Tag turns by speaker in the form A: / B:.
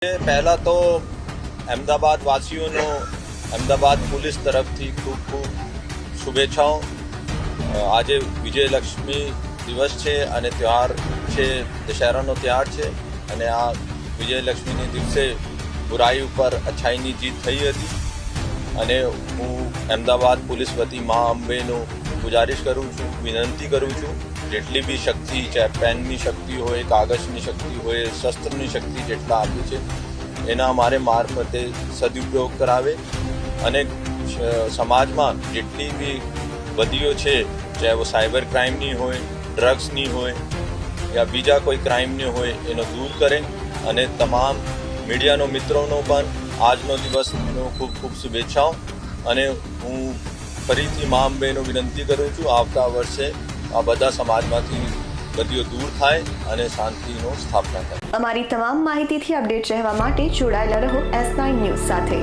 A: પહેલા તો અમદાવાદ વાસીઓનો અમદાવાદ પોલીસ તરફથી ખૂબ ખૂબ શુભેચ્છાઓ। આજે વિજયલક્ષ્મી દિવસ છે અને તહેવાર છે, દશેરાનો તહેવાર છે અને આ વિજયલક્ષ્મીને દિવસે બુરાઈ ઉપર અચ્છાઈની જીત થઈ હતી અને હું અમદાવાદ પોલીસ વતી મા અંબેનો ગુજારિશ કરું છું, વિનંતી કરું છું, જેટલી બી શક્તિ, ચાહે પેનની શક્તિ હોય, કાગળની શક્તિ હોય, શસ્ત્રની શક્તિ જેટલા આપી છે એના અમારે મારફતે સદુપયોગ કરાવે અને સમાજમાં જેટલી બી બદીઓ છે, ચાહે वो સાયબર ક્રાઇમની હોય, ડ્રગ્સની હોય યા બીજા કોઈ ક્રાઇમની હોય, એનો દૂર કરે અને તમામ મીડિયાનો મિત્રોનો પણ આજનો દિવસનો ખૂબ ખૂબ શુભેચ્છાઓ। અને હું ફરીથી મા અંબેનો વિનંતી કરું છું, આવતા વર્ષે આ બધા સમાજમાંથી બદીઓ દૂર થાય અને શાંતિનો સ્થાપના થાય।
B: અમારી તમામ માહિતીથી અપડેટ રહેવા માટે જોડાયેલા રહો S9 ન્યૂઝ સાથે।